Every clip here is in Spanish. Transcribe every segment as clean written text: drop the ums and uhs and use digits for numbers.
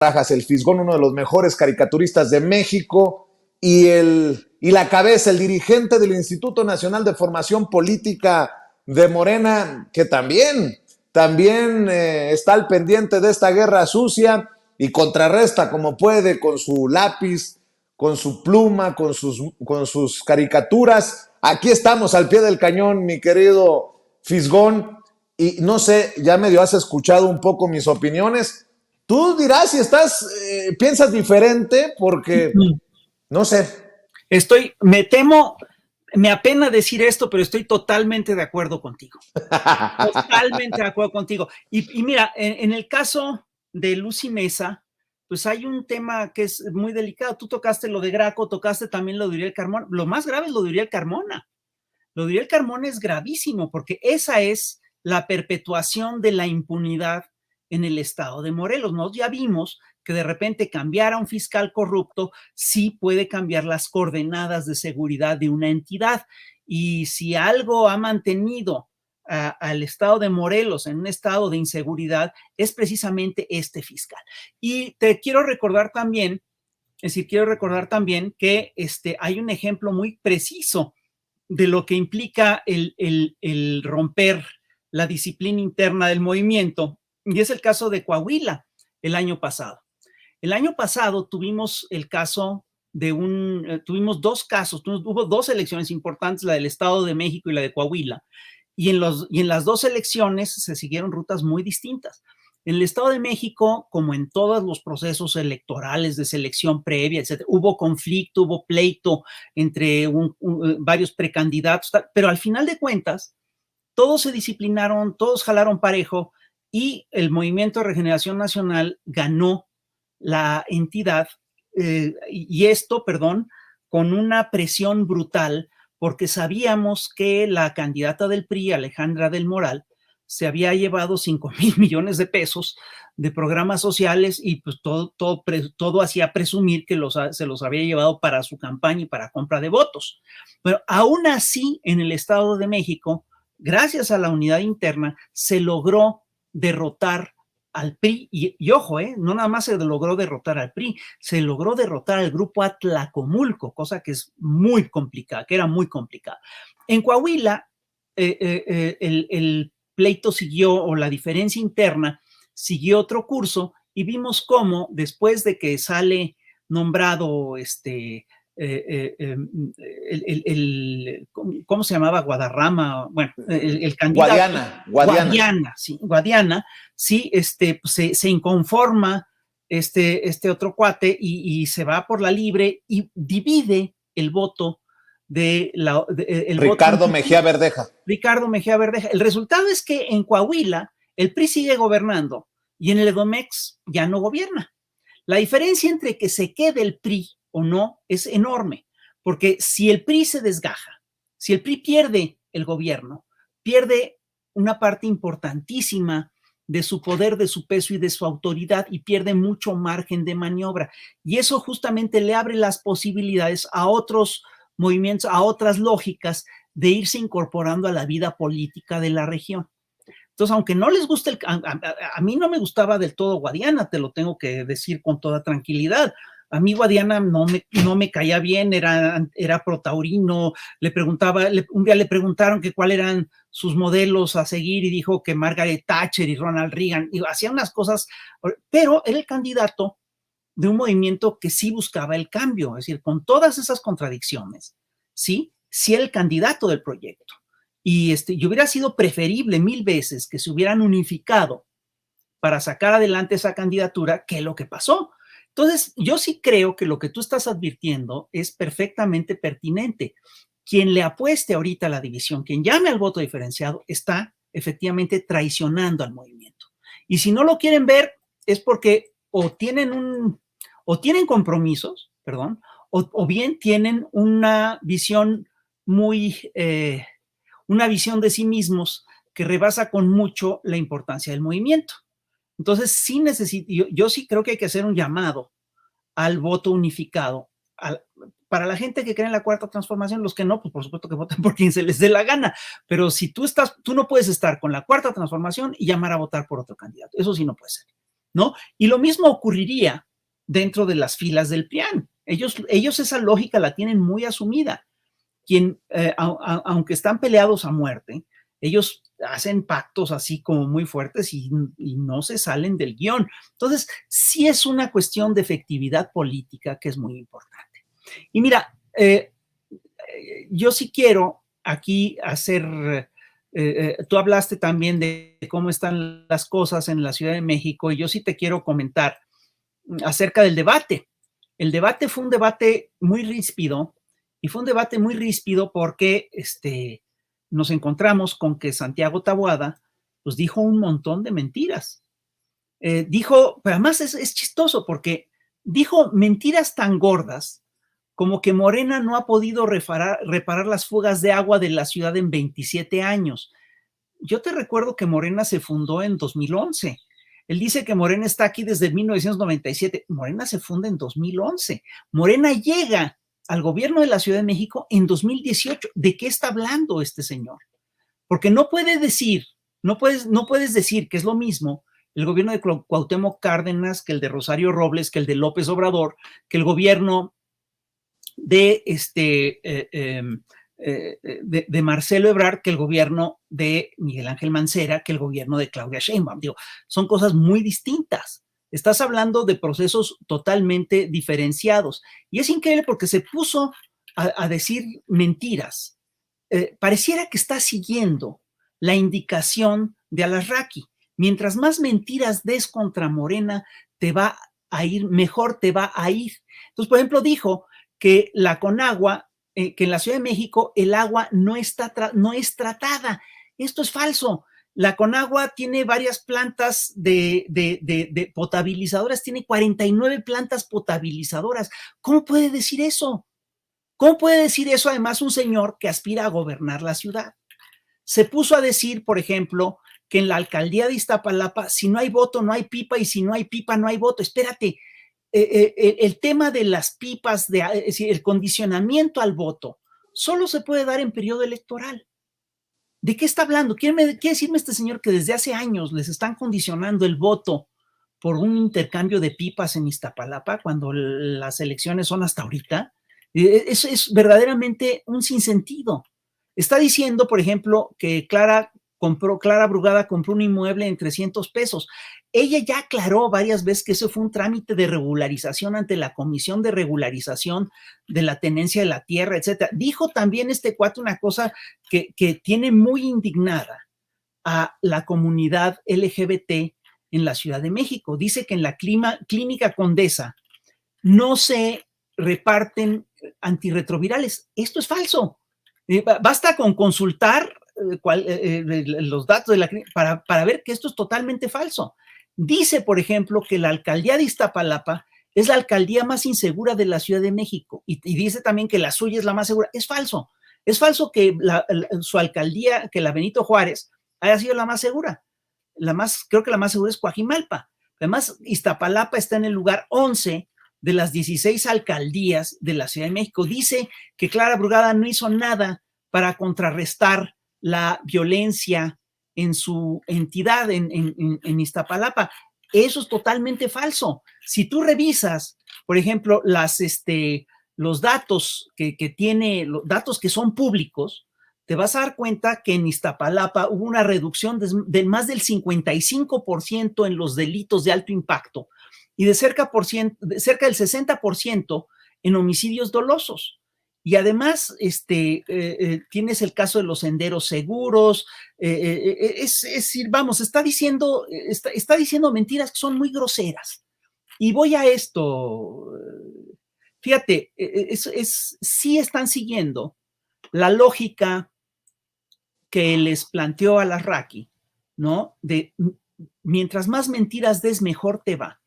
Barajas, el Fisgón, uno de los mejores caricaturistas de México, y la cabeza, el dirigente del Instituto Nacional de Formación Política de Morena, que también está al pendiente de esta guerra sucia y contrarresta como puede con su lápiz, con su pluma, con sus caricaturas. Aquí estamos al pie del cañón, mi querido Fisgón, y no sé, ya medio has escuchado un poco mis opiniones. Tú dirás si piensas diferente, porque no sé. Me apena decir esto, pero estoy totalmente de acuerdo contigo. Totalmente de acuerdo contigo. Y mira, en el caso de Lucy Mesa, pues hay un tema que es muy delicado. Tú tocaste lo de Graco, tocaste también lo de Uriel Carmona. Lo más grave es lo de Uriel Carmona. Lo de Uriel Carmona es gravísimo porque esa es la perpetuación de la impunidad en el estado de Morelos. Nos ya vimos que de repente cambiar a un fiscal corrupto sí puede cambiar las coordenadas de seguridad de una entidad. Y si algo ha mantenido al estado de Morelos en un estado de inseguridad, es precisamente este fiscal. Y te quiero recordar también, que hay un ejemplo muy preciso de lo que implica el romper la disciplina interna del movimiento, y es el caso de Coahuila el año pasado. El año pasado tuvimos el caso tuvimos dos casos, hubo dos elecciones importantes, la del Estado de México y la de Coahuila, y en las dos elecciones se siguieron rutas muy distintas. En el Estado de México, como en todos los procesos electorales de selección previa, etc., hubo conflicto, hubo pleito entre varios precandidatos, pero al final de cuentas, todos se disciplinaron, todos jalaron parejo y el Movimiento de Regeneración Nacional ganó la entidad, con una presión brutal, porque sabíamos que la candidata del PRI, Alejandra del Moral, se había llevado 5,000 millones de pesos de programas sociales y pues todo hacía presumir que se los había llevado para su campaña y para compra de votos. Pero aún así, en el Estado de México, gracias a la unidad interna, se logró derrotar al PRI, y ojo, no nada más se logró derrotar al PRI, se logró derrotar al grupo Atlacomulco, cosa que es muy complicada, que era muy complicada. En Coahuila, el pleito siguió, o la diferencia interna siguió otro curso, y vimos cómo después de que sale nombrado ¿cómo se llamaba? Guadarrama, bueno, el candidato. Guadiana, sí, pues se inconforma este otro cuate y se va por la libre y divide el voto Ricardo Mejía Verdeja. El resultado es que en Coahuila el PRI sigue gobernando y en el Edomex ya no gobierna. La diferencia entre que se quede el PRI o no es enorme, porque si el PRI se desgaja, si el PRI pierde el gobierno, pierde una parte importantísima de su poder, de su peso y de su autoridad, y pierde mucho margen de maniobra. Y eso justamente le abre las posibilidades a otros movimientos, a otras lógicas de irse incorporando a la vida política de la región. Entonces, aunque no les guste, a mí no me gustaba del todo Guadiana, te lo tengo que decir con toda tranquilidad. A mí Guadiana no me caía bien, era protaurino, un día le preguntaron que cuáles eran sus modelos a seguir y dijo que Margaret Thatcher y Ronald Reagan, y hacía unas cosas, pero era el candidato de un movimiento que sí buscaba el cambio, es decir, con todas esas contradicciones, sí era el candidato del proyecto. Y hubiera sido preferible 1000 veces que se hubieran unificado para sacar adelante esa candidatura que lo que pasó. Entonces, yo sí creo que lo que tú estás advirtiendo es perfectamente pertinente. Quien le apueste ahorita a la división, quien llame al voto diferenciado, está efectivamente traicionando al movimiento. Y si no lo quieren ver, es porque o tienen compromisos, o bien tienen una visión una visión de sí mismos que rebasa con mucho la importancia del movimiento. Entonces, sí yo sí creo que hay que hacer un llamado al voto unificado. Para la gente que cree en la cuarta transformación, los que no, pues por supuesto que voten por quien se les dé la gana. Pero si tú no puedes estar con la cuarta transformación y llamar a votar por otro candidato. Eso sí no puede ser. ¿no? Y lo mismo ocurriría dentro de las filas del PRIAN. Ellos esa lógica la tienen muy asumida. Aunque están peleados a muerte, ellos hacen pactos así como muy fuertes y no se salen del guión. Entonces, sí es una cuestión de efectividad política que es muy importante. Y mira, yo sí quiero aquí hacer, tú hablaste también de cómo están las cosas en la Ciudad de México y yo sí te quiero comentar acerca del debate. El debate fue un debate muy ríspido y fue un debate muy ríspido porque nos encontramos con que Santiago Taboada pues dijo un montón de mentiras. Dijo, pero además es chistoso porque dijo mentiras tan gordas como que Morena no ha podido reparar las fugas de agua de la ciudad en 27 años. Yo te recuerdo que Morena se fundó en 2011. Él dice que Morena está aquí desde 1997. Morena se funda en 2011. Morena llega al gobierno de la Ciudad de México en 2018. ¿De qué está hablando este señor? Porque no puedes decir que es lo mismo el gobierno de Cuauhtémoc Cárdenas que el de Rosario Robles, que el de López Obrador, que el gobierno de de Marcelo Ebrard, que el gobierno de Miguel Ángel Mancera, que el gobierno de Claudia Sheinbaum. Digo, son cosas muy distintas. Estás hablando de procesos totalmente diferenciados. Y es increíble porque se puso a decir mentiras. Pareciera que está siguiendo la indicación de Alasraqui. Mientras más mentiras des contra Morena, te va a ir, mejor te va a ir. Entonces, por ejemplo, dijo que la Conagua, que en la Ciudad de México el agua no es tratada. Esto es falso. La Conagua tiene varias plantas de potabilizadoras, tiene 49 plantas potabilizadoras. ¿Cómo puede decir eso? ¿Cómo puede decir eso además un señor que aspira a gobernar la ciudad? Se puso a decir, por ejemplo, que en la alcaldía de Iztapalapa, si no hay voto, no hay pipa, y si no hay pipa, no hay voto. Espérate, el tema de las pipas, es decir, el condicionamiento al voto, solo se puede dar en periodo electoral. ¿De qué está hablando? ¿Quiere decirme este señor que desde hace años les están condicionando el voto por un intercambio de pipas en Iztapalapa cuando las elecciones son hasta ahorita? Es verdaderamente un sinsentido. Está diciendo, por ejemplo, que Clara Brugada compró un inmueble en 300 pesos. Ella ya aclaró varias veces que eso fue un trámite de regularización ante la Comisión de Regularización de la Tenencia de la Tierra, etcétera. Dijo también este cuate una cosa que tiene muy indignada a la comunidad LGBT en la Ciudad de México. Dice que en la Clínica Condesa no se reparten antirretrovirales. Esto es falso. Basta con consultar los datos de la para ver que esto es totalmente falso. Dice, por ejemplo, que la alcaldía de Iztapalapa es la alcaldía más insegura de la Ciudad de México y dice también que la suya es la más segura. Es falso. Es falso que su alcaldía, que la Benito Juárez, haya sido la más segura. Creo que la más segura es Coajimalpa. Además, Iztapalapa está en el lugar 11 de las 16 alcaldías de la Ciudad de México. Dice que Clara Brugada no hizo nada para contrarrestar la violencia en su entidad, en Iztapalapa. Eso es totalmente falso. Si tú revisas, por ejemplo, los datos que tiene, los datos que son públicos, te vas a dar cuenta que en Iztapalapa hubo una reducción de más del 55% en los delitos de alto impacto y de cerca del 60% en homicidios dolosos. Y además, tienes el caso de los senderos seguros. Es decir, vamos, está diciendo mentiras que son muy groseras. Y voy a esto. Fíjate, sí están siguiendo la lógica que les planteó Alasraqui, ¿no? De mientras más mentiras des, mejor te va.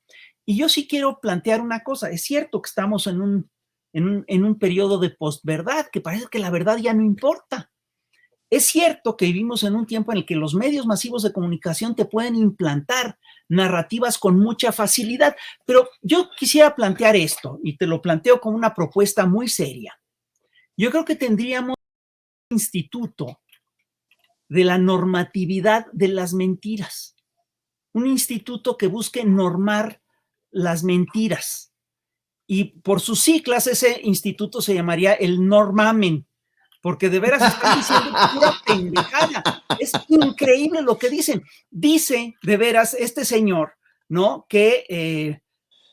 Y yo sí quiero plantear una cosa. Es cierto que estamos en un periodo de posverdad, que parece que la verdad ya no importa. Es cierto que vivimos en un tiempo en el que los medios masivos de comunicación te pueden implantar narrativas con mucha facilidad, pero yo quisiera plantear esto, y te lo planteo como una propuesta muy seria. Yo creo que tendríamos un instituto de la normatividad de las mentiras. un instituto que busque normar las mentiras. Y por sus siglas, ese instituto se llamaría el Normamen, porque de veras están diciendo pura pendejada. Es increíble lo que dicen. Dice, de veras, este señor, ¿no? Que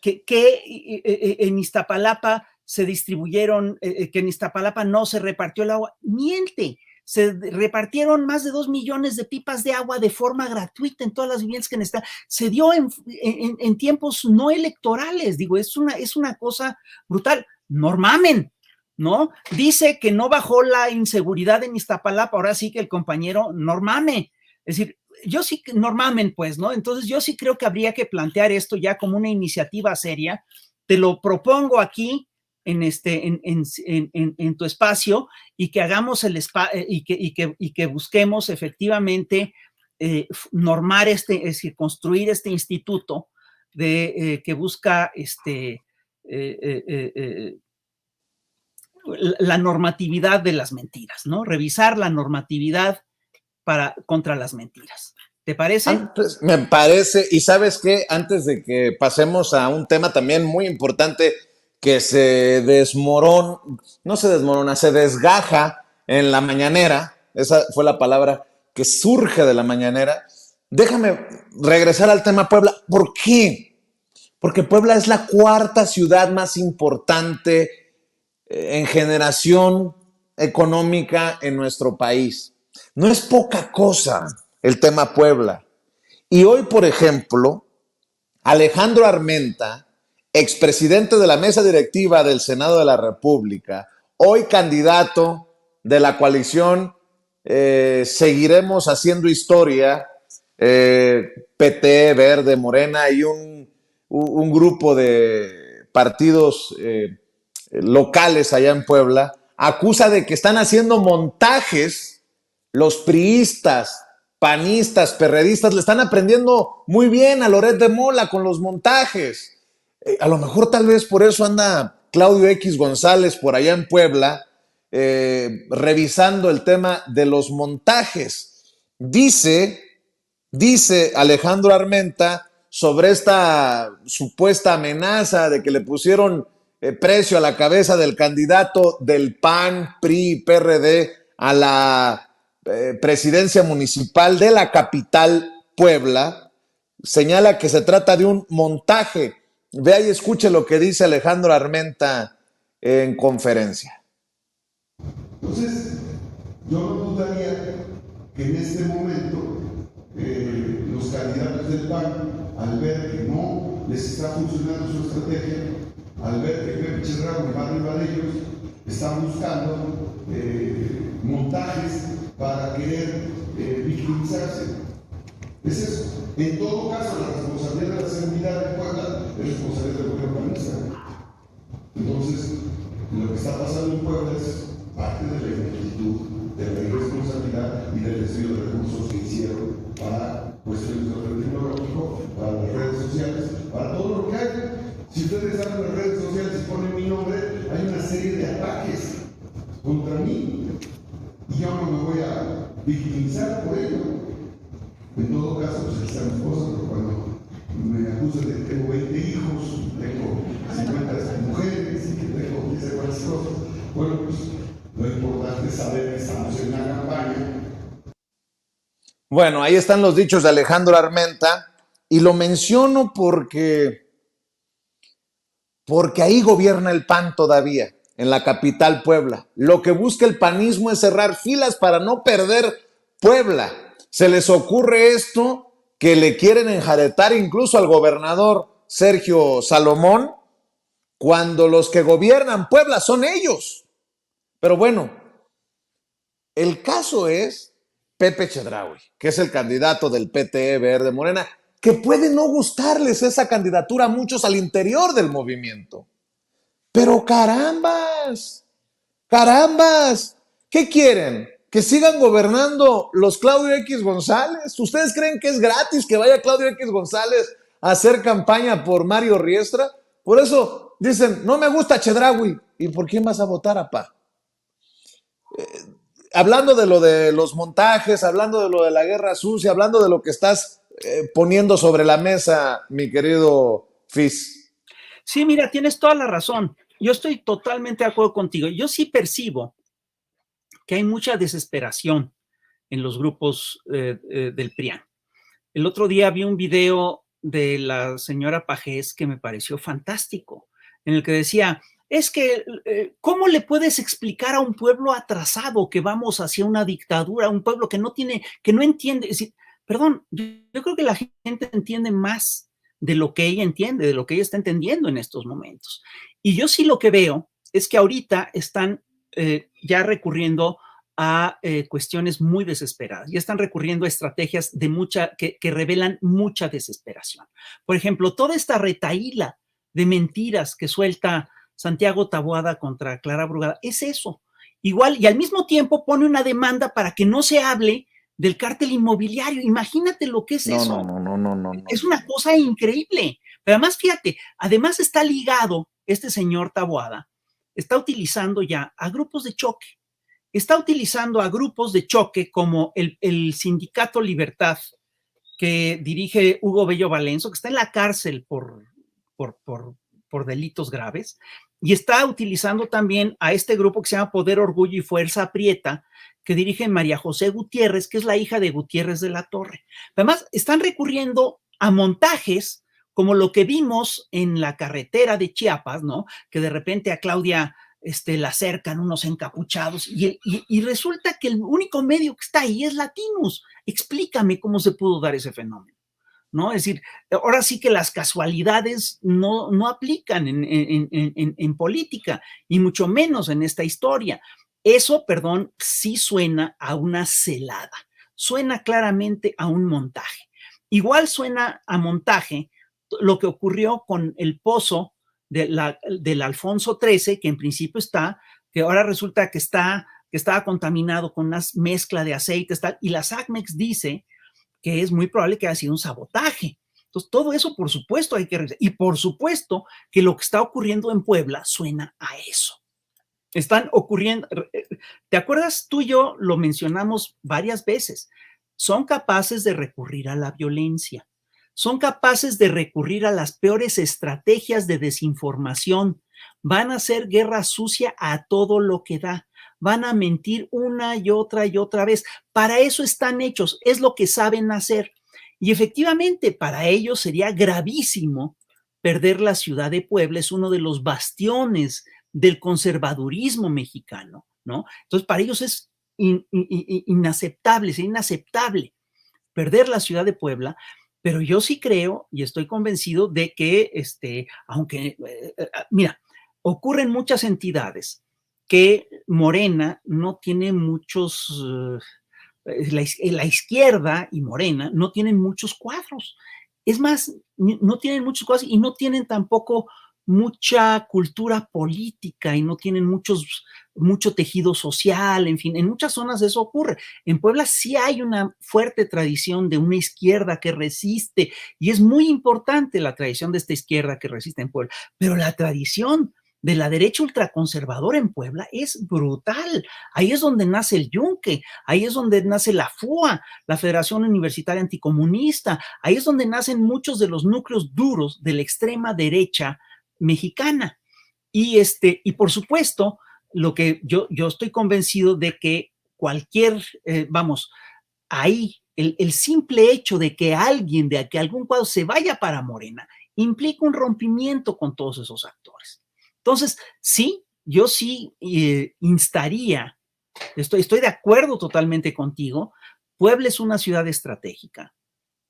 en Iztapalapa se distribuyeron, que en Iztapalapa no se repartió el agua. Miente. Se repartieron más de 2 millones de pipas de agua de forma gratuita en todas las viviendas que necesitan. Se dio en tiempos no electorales. Digo, es una cosa brutal. Normamen, ¿no? Dice que no bajó la inseguridad en Iztapalapa. Ahora sí que el compañero normame. Es decir, yo sí, normalmente, pues, ¿no? Entonces yo sí creo que habría que plantear esto ya como una iniciativa seria. Te lo propongo aquí en tu espacio, y que hagamos y que busquemos efectivamente normar es decir, construir este instituto que busca la normatividad de las mentiras, ¿no? Revisar la normatividad contra las mentiras. ¿Te parece? Me parece, y sabes qué, antes de que pasemos a un tema también muy importante que se desgaja en la mañanera, esa fue la palabra que surge de la mañanera. Déjame regresar al tema Puebla. ¿Por qué? Porque Puebla es la cuarta ciudad más importante en generación económica en nuestro país. No es poca cosa el tema Puebla. Y hoy, por ejemplo, Alejandro Armenta, expresidente de la mesa directiva del Senado de la República, hoy candidato de la coalición Seguiremos Haciendo Historia, PT, Verde, Morena y un grupo de partidos locales allá en Puebla, acusa de que están haciendo montajes los priistas, panistas, perredistas, le están aprendiendo muy bien a Loret de Mola con los montajes. A lo mejor tal vez por eso anda Claudio X González por allá en Puebla revisando el tema de los montajes. Dice Alejandro Armenta sobre esta supuesta amenaza de que le pusieron precio a la cabeza del candidato del PAN, PRI y PRD a la presidencia municipal de la capital Puebla. Señala que se trata de un montaje. Vea y escuche lo que dice Alejandro Armenta en conferencia. Entonces, yo no dudaría que en este momento los candidatos del PAN, al ver que no les está funcionando su estrategia, al ver que Pepe Chedraui va arriba de ellos, están buscando montajes para querer victimizarse. Es eso. En todo caso, la responsabilidad de la seguridad de Puebla es responsabilidad del gobierno panista. Entonces, lo que está pasando en Puebla es parte de la ineptitud, de la irresponsabilidad y del desvío de recursos que hicieron para cuestiones de orden tecnológico, para las redes sociales, para todo lo que hay. Si ustedes abren las redes sociales y ponen mi nombre, hay una serie de ataques contra mí y yo no me voy a victimizar por ello. En todo caso, pues aquí está mi esposa, pero cuando me acusan de que tengo 20 hijos, tengo 50 mujeres y que tengo 15 varias cosas, bueno, pues lo importante es saber que estamos en una campaña. Bueno, ahí están los dichos de Alejandro Armenta, y lo menciono porque ahí gobierna el PAN todavía, en la capital Puebla. Lo que busca el panismo es cerrar filas para no perder Puebla. Se les ocurre esto, que le quieren enjaretar incluso al gobernador Sergio Salomón, cuando los que gobiernan Puebla son ellos. Pero bueno, el caso es Pepe Chedraui, que es el candidato del PT, Verde, Morena, que puede no gustarles esa candidatura a muchos al interior del movimiento. Pero carambas, ¿qué quieren? ¿Que sigan gobernando los Claudio X González? ¿Ustedes creen que es gratis que vaya Claudio X González a hacer campaña por Mario Riestra? Por eso dicen, no me gusta Chedraui. ¿Y por quién vas a votar, apá? Hablando de lo de los montajes, hablando de lo de la guerra sucia, hablando de lo que estás poniendo sobre la mesa, mi querido Fis. Sí, mira, tienes toda la razón. Yo estoy totalmente de acuerdo contigo. Yo sí percibo que hay mucha desesperación en los grupos del PRIAN. El otro día vi un video de la señora Pajés que me pareció fantástico, en el que decía, es que, ¿cómo le puedes explicar a un pueblo atrasado que vamos hacia una dictadura, un pueblo que no tiene, que no entiende? Es decir, perdón, yo creo que la gente entiende más de lo que ella entiende, de lo que ella está entendiendo en estos momentos. Y yo sí lo que veo es que ahorita están ya recurriendo a cuestiones muy desesperadas. Ya están recurriendo a estrategias de que revelan mucha desesperación. Por ejemplo, toda esta retahíla de mentiras que suelta Santiago Taboada contra Clara Brugada es eso. Igual, y al mismo tiempo pone una demanda para que no se hable del cártel inmobiliario. Imagínate lo que es eso. No. Es una cosa increíble. Pero además, fíjate, además está ligado este señor Taboada, está utilizando ya a grupos de choque. Está utilizando a grupos de choque como el Sindicato Libertad, que dirige Hugo Bello Valenzo, que está en la cárcel por delitos graves, y está utilizando también a este grupo que se llama Poder, Orgullo y Fuerza Aprieta, que dirige María José Gutiérrez, que es la hija de Gutiérrez de la Torre. Además, están recurriendo a montajes como lo que vimos en la carretera de Chiapas, ¿no? Que de repente a Claudia la acercan unos encapuchados y resulta que el único medio que está ahí es Latinus. Explícame cómo se pudo dar ese fenómeno, ¿no? Es decir, ahora sí que las casualidades no aplican en política y mucho menos en esta historia. Eso, perdón, sí suena a una celada, suena claramente a un montaje. Igual suena a montaje lo que ocurrió con el pozo del Alfonso XIII, que en principio que ahora resulta que estaba contaminado con una mezcla de aceites, tal, y la SACMEX dice que es muy probable que haya sido un sabotaje. Entonces, todo eso, por supuesto, hay que revisar. Y por supuesto que lo que está ocurriendo en Puebla suena a eso. Están ocurriendo, ¿te acuerdas? Tú y yo lo mencionamos varias veces. Son capaces de recurrir a la violencia. Son capaces de recurrir a las peores estrategias de desinformación. Van a hacer guerra sucia a todo lo que da. Van a mentir una y otra vez. Para eso están hechos. Es lo que saben hacer. Y efectivamente, para ellos sería gravísimo perder la ciudad de Puebla. Es uno de los bastiones del conservadurismo mexicano, ¿no? Entonces, para ellos es inaceptable, es inaceptable perder la ciudad de Puebla, pero yo sí creo y estoy convencido de que, aunque, mira, ocurren muchas entidades que Morena no tiene muchos, la izquierda y Morena no tienen muchos cuadros. Es más, no tienen muchos cuadros y no tienen tampoco mucha cultura política y no tienen mucho tejido social, en fin, en muchas zonas eso ocurre. En Puebla sí hay una fuerte tradición de una izquierda que resiste y es muy importante la tradición de esta izquierda que resiste en Puebla, pero la tradición de la derecha ultraconservadora en Puebla es brutal. Ahí es donde nace el Yunque, ahí es donde nace la FUA, la Federación Universitaria Anticomunista, ahí es donde nacen muchos de los núcleos duros de la extrema derecha mexicana. Y por supuesto, lo que yo estoy convencido de que cualquier, ahí el simple hecho de que alguien, de que algún cuadro se vaya para Morena, implica un rompimiento con todos esos actores. Entonces, sí, yo sí instaría, estoy de acuerdo totalmente contigo, Puebla es una ciudad estratégica.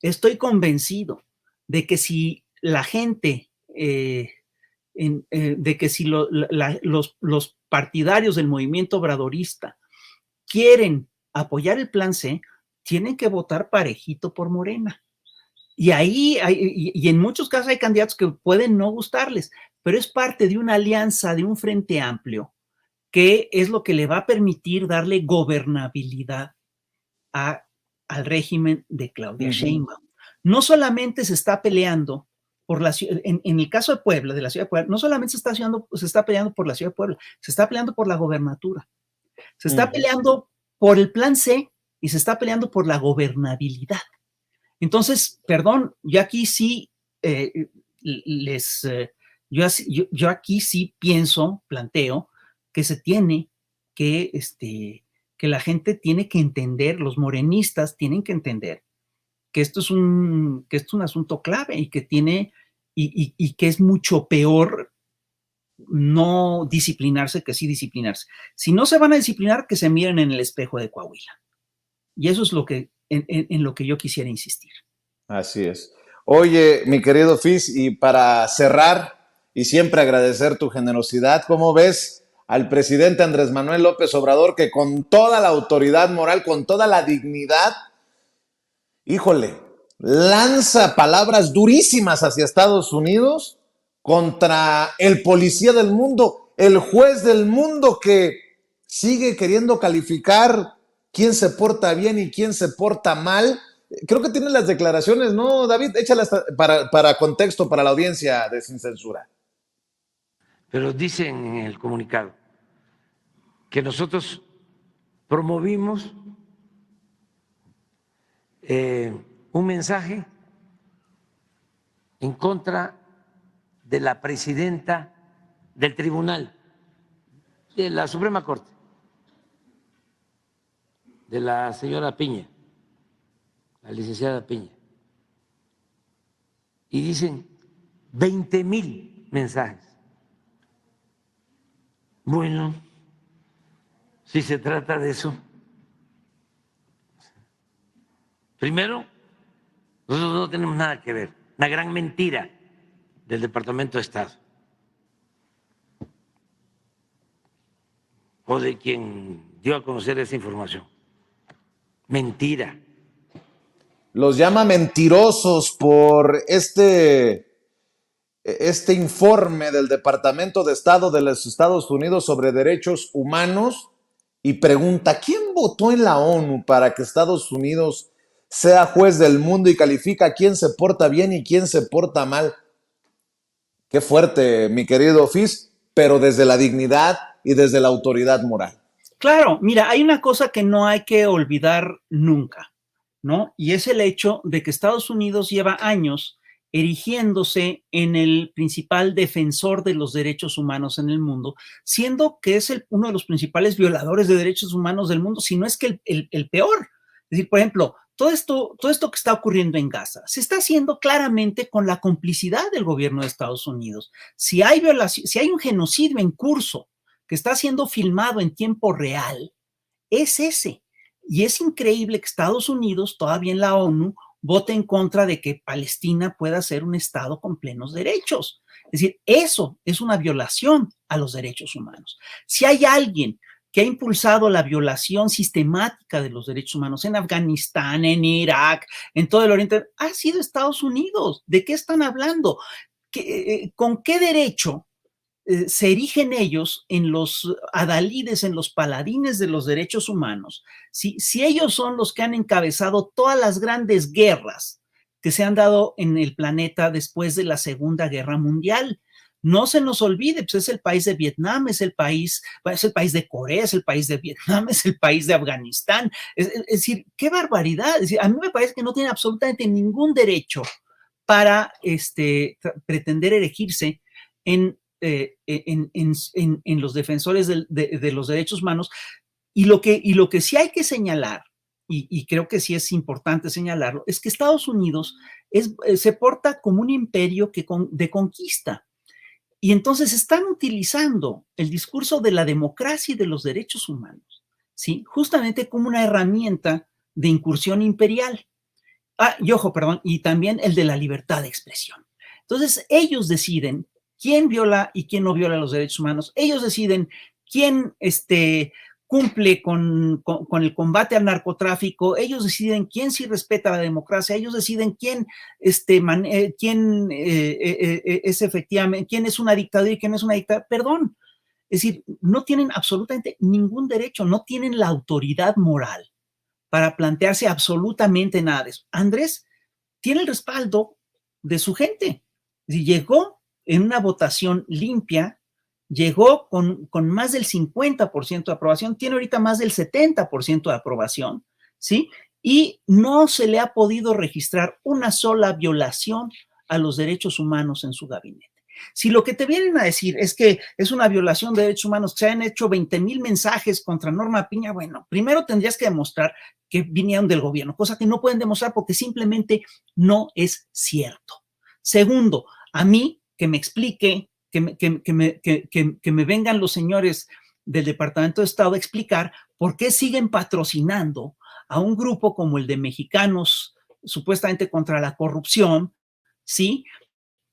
Estoy convencido de que si la gente de que si los partidarios del movimiento obradorista quieren apoyar el plan C, tienen que votar parejito por Morena. Y ahí, y en muchos casos hay candidatos que pueden no gustarles, pero es parte de una alianza, de un frente amplio, que es lo que le va a permitir darle gobernabilidad al régimen de Claudia Sheinbaum. No solamente se está peleando por la ciudad, en el caso de Puebla, de la ciudad de Puebla, no solamente se está peleando por la ciudad de Puebla, se está peleando por la gobernatura, se está peleando por el plan C y se está peleando por la gobernabilidad. Entonces, perdón, yo aquí sí yo aquí sí planteo que se tiene que la gente tiene que entender, los morenistas tienen que entender que esto es un asunto clave y que y que es mucho peor no disciplinarse que sí disciplinarse. Si no se van a disciplinar, que se miren en el espejo de Coahuila. Y eso es lo que, en lo que yo quisiera insistir. Así es. Oye, mi querido Fis, y para cerrar, y siempre agradecer tu generosidad, ¿cómo ves al presidente Andrés Manuel López Obrador, que con toda la autoridad moral, con toda la dignidad, híjole, lanza palabras durísimas hacia Estados Unidos contra el policía del mundo, el juez del mundo, que sigue queriendo calificar quién se porta bien y quién se porta mal? Creo que tiene las declaraciones, ¿no, David? Échalas para contexto, para la audiencia de Sin Censura. Pero dicen en el comunicado que nosotros promovimos un mensaje en contra de la presidenta del tribunal, de la Suprema Corte, de la señora Piña, la licenciada Piña. Y dicen 20,000 mensajes. Bueno, si se trata de eso, primero, nosotros no tenemos nada que ver. Una gran mentira del Departamento de Estado o de quien dio a conocer esa información. Mentira. Los llama mentirosos por este informe del Departamento de Estado de los Estados Unidos sobre derechos humanos, y pregunta: ¿quién votó en la ONU para que Estados Unidos sea juez del mundo y califica a quién se porta bien y quién se porta mal? Qué fuerte, mi querido Fis, pero desde la dignidad y desde la autoridad moral. Claro, mira, hay una cosa que no hay que olvidar nunca, ¿no? Y es el hecho de que Estados Unidos lleva años erigiéndose en el principal defensor de los derechos humanos en el mundo, siendo que es uno de los principales violadores de derechos humanos del mundo, si no es que el peor. Es decir, por ejemplo, todo esto que está ocurriendo en Gaza se está haciendo claramente con la complicidad del gobierno de Estados Unidos. Si hay un genocidio en curso que está siendo filmado en tiempo real, es ese. Y es increíble que Estados Unidos, todavía en la ONU, vote en contra de que Palestina pueda ser un Estado con plenos derechos. Es decir, eso es una violación a los derechos humanos. Si hay alguien que ha impulsado la violación sistemática de los derechos humanos en Afganistán, en Irak, en todo el Oriente, ha sido Estados Unidos. ¿De qué están hablando? ¿Con qué derecho se erigen ellos en los adalides, en los paladines de los derechos humanos? Si ellos son los que han encabezado todas las grandes guerras que se han dado en el planeta después de la Segunda Guerra Mundial. No se nos olvide, pues es el país de Vietnam, es el país de Corea, es el país de Vietnam, es el país de Afganistán. Es decir, qué barbaridad. Es decir, a mí me parece que no tiene absolutamente ningún derecho para pretender erigirse en los defensores de los derechos humanos. Y lo que sí hay que señalar, y creo que sí es importante señalarlo, es que Estados Unidos se porta como un imperio de conquista. Y entonces están utilizando el discurso de la democracia y de los derechos humanos, ¿sí? Justamente como una herramienta de incursión imperial. Y también el de la libertad de expresión. Entonces, ellos deciden quién viola y quién no viola los derechos humanos. Ellos deciden quién cumple con el combate al narcotráfico. Ellos deciden quién sí respeta la democracia. Ellos deciden quién es efectivamente, quién es una dictadura y quién es una dictadura. Perdón. Es decir, no tienen absolutamente ningún derecho, no tienen la autoridad moral para plantearse absolutamente nada de eso. Andrés tiene el respaldo de su gente. Llegó en una votación limpia, llegó con más del 50% de aprobación, tiene ahorita más del 70% de aprobación, ¿sí? y no se le ha podido registrar una sola violación a los derechos humanos en su gabinete. Si lo que te vienen a decir es que es una violación de derechos humanos, que se han hecho 20,000 mensajes contra Norma Piña, bueno, primero tendrías que demostrar que vinieron del gobierno, cosa que no pueden demostrar porque simplemente no es cierto. Segundo, a mí que me explique, que me vengan los señores del Departamento de Estado a explicar por qué siguen patrocinando a un grupo como el de Mexicanos supuestamente contra la corrupción, ¿sí?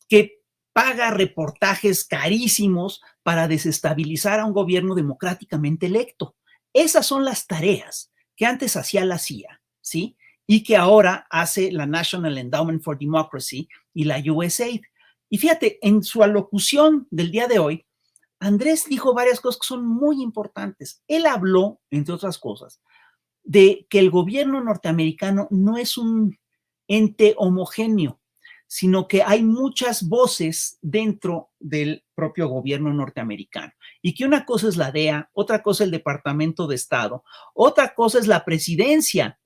Que paga reportajes carísimos para desestabilizar a un gobierno democráticamente electo. Esas son las tareas que antes hacía la CIA, ¿sí? Y que ahora hace la National Endowment for Democracy y la USAID. Y fíjate, en su alocución del día de hoy, Andrés dijo varias cosas que son muy importantes. Él habló, entre otras cosas, de que el gobierno norteamericano no es un ente homogéneo, sino que hay muchas voces dentro del propio gobierno norteamericano. Y que una cosa es la DEA, otra cosa el Departamento de Estado, otra cosa es la presidencia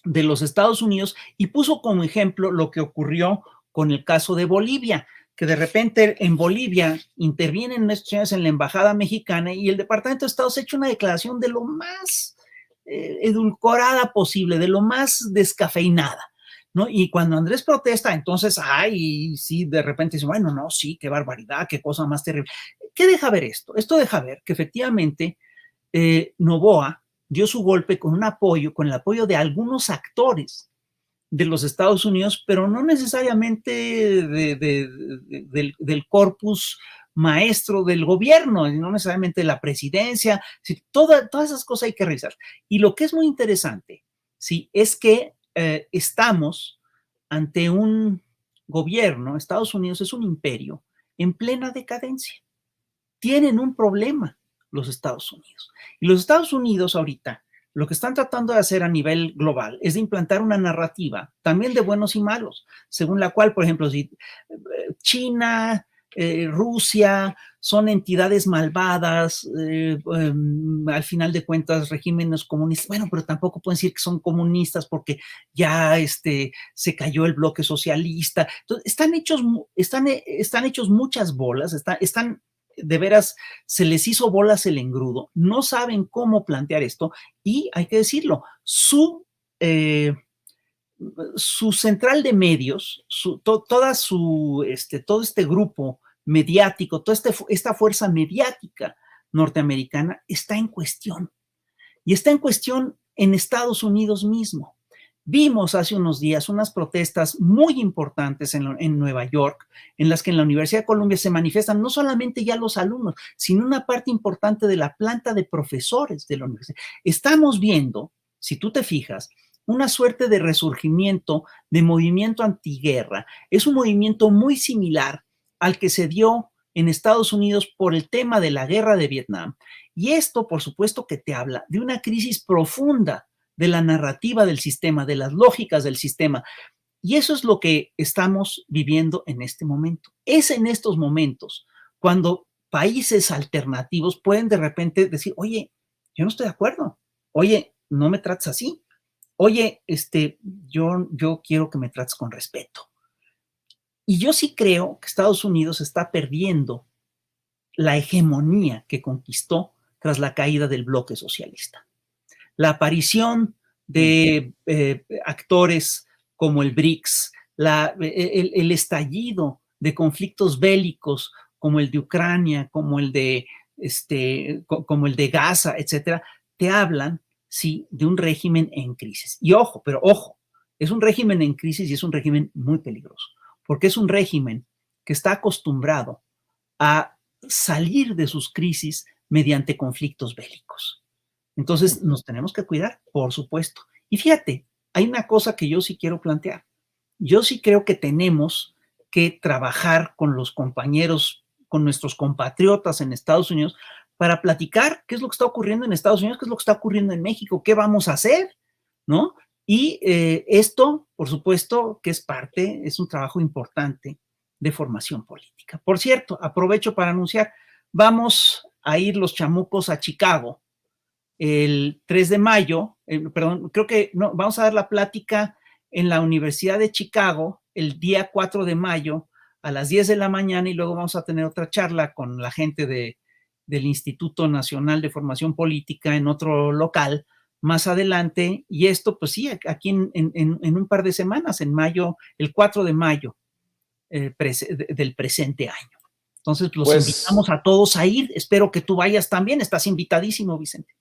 de los Estados Unidos, y puso como ejemplo lo que ocurrió con el caso de Bolivia, que de repente en Bolivia intervienen estos señores en la embajada mexicana y el Departamento de Estado se ha hecho una declaración de lo más edulcorada posible, de lo más descafeinada, ¿no? Y cuando Andrés protesta, entonces, ay, sí, de repente dice, bueno, no, sí, qué barbaridad, qué cosa más terrible. ¿Qué deja ver esto? Esto deja ver que efectivamente Noboa dio su golpe con un apoyo, con el apoyo de algunos actores de los Estados Unidos, pero no necesariamente del corpus maestro del gobierno, no necesariamente de la presidencia, todas esas cosas hay que revisar. Y lo que es muy interesante, sí, es que estamos ante un gobierno, Estados Unidos es un imperio en plena decadencia. Tienen un problema los Estados Unidos. Y los Estados Unidos ahorita lo que están tratando de hacer a nivel global es de implantar una narrativa también de buenos y malos, según la cual, por ejemplo, si China, Rusia son entidades malvadas, al final de cuentas regímenes comunistas, bueno, pero tampoco pueden decir que son comunistas porque ya se cayó el bloque socialista. Entonces, están hechos muchas bolas, están de veras, se les hizo bolas el engrudo, no saben cómo plantear esto y hay que decirlo, su central de medios, todo este grupo mediático, esta fuerza mediática norteamericana está en cuestión y está en cuestión en Estados Unidos mismo. Vimos hace unos días unas protestas muy importantes en Nueva York, en las que en la Universidad de Columbia se manifiestan no solamente ya los alumnos, sino una parte importante de la planta de profesores de la universidad. Estamos viendo, si tú te fijas, una suerte de resurgimiento de movimiento antiguerra. Es un movimiento muy similar al que se dio en Estados Unidos por el tema de la guerra de Vietnam. Y esto, por supuesto, que te habla de una crisis profunda de la narrativa del sistema, de las lógicas del sistema. Y eso es lo que estamos viviendo en este momento. Es en estos momentos cuando países alternativos pueden de repente decir, oye, yo no estoy de acuerdo. Oye, no me trates así. Oye, yo quiero que me trates con respeto. Y yo sí creo que Estados Unidos está perdiendo la hegemonía que conquistó tras la caída del bloque socialista. La aparición de actores como el BRICS, el estallido de conflictos bélicos como el de Ucrania, como el de Gaza, etcétera, te hablan, sí, de un régimen en crisis. Y ojo, es un régimen en crisis y es un régimen muy peligroso, porque es un régimen que está acostumbrado a salir de sus crisis mediante conflictos bélicos. Entonces, nos tenemos que cuidar, por supuesto. Y fíjate, hay una cosa que yo sí quiero plantear. Yo sí creo que tenemos que trabajar con los compañeros, con nuestros compatriotas en Estados Unidos, para platicar qué es lo que está ocurriendo en Estados Unidos, qué es lo que está ocurriendo en México, qué vamos a hacer, ¿no? Y esto, por supuesto, que es un trabajo importante de formación política. Por cierto, aprovecho para anunciar, vamos a ir los chamucos a Chicago el 3 de mayo, perdón, creo que no, vamos a dar la plática en la Universidad de Chicago el día 4 de mayo a las 10 de la mañana y luego vamos a tener otra charla con la gente del Instituto Nacional de Formación Política en otro local más adelante. Y esto, pues sí, aquí en un par de semanas, en mayo, el 4 de mayo del presente año. Entonces, los invitamos a todos a ir. Espero que tú vayas también. Estás invitadísimo, Vicente.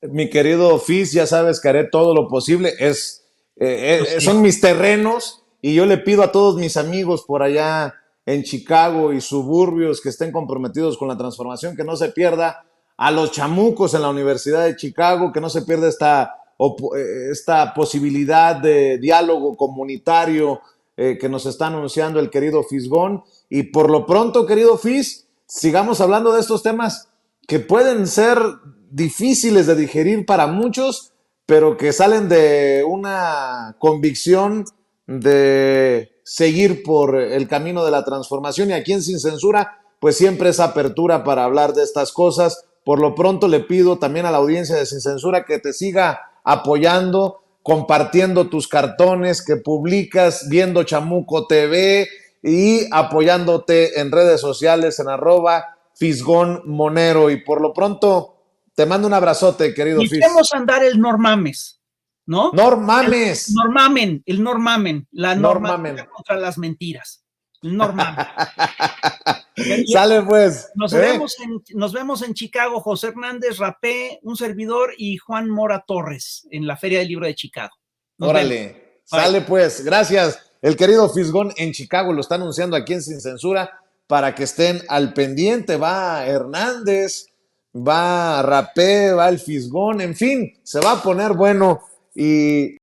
Mi querido Fis, ya sabes que haré todo lo posible. Son mis terrenos y yo le pido a todos mis amigos por allá en Chicago y suburbios que estén comprometidos con la transformación, que no se pierda a los chamucos en la Universidad de Chicago, que no se pierda esta posibilidad de diálogo comunitario que nos está anunciando el querido Fisgón. Y por lo pronto, querido Fis, sigamos hablando de estos temas que pueden ser difíciles de digerir para muchos, pero que salen de una convicción de seguir por el camino de la transformación. Y aquí en Sin Censura, pues siempre es apertura para hablar de estas cosas. Por lo pronto le pido también a la audiencia de Sin Censura que te siga apoyando, compartiendo tus cartones que publicas, viendo Chamuco TV y apoyándote en redes sociales en @FisgónMonero. Y por lo pronto te mando un abrazote, querido Fis. Queremos andar el Normames, ¿no? Normames. El Normamen, la norma contra las mentiras. El Normamen. Sale pues. Nos vemos en Chicago, José Hernández, Rapé, un servidor y Juan Mora Torres en la Feria del Libro de Chicago. Órale, sale pues. Gracias. El querido Fisgón en Chicago lo está anunciando aquí en Sin Censura para que estén al pendiente. Va Hernández, va Rapé, va el Fisgón, en fin, se va a poner bueno y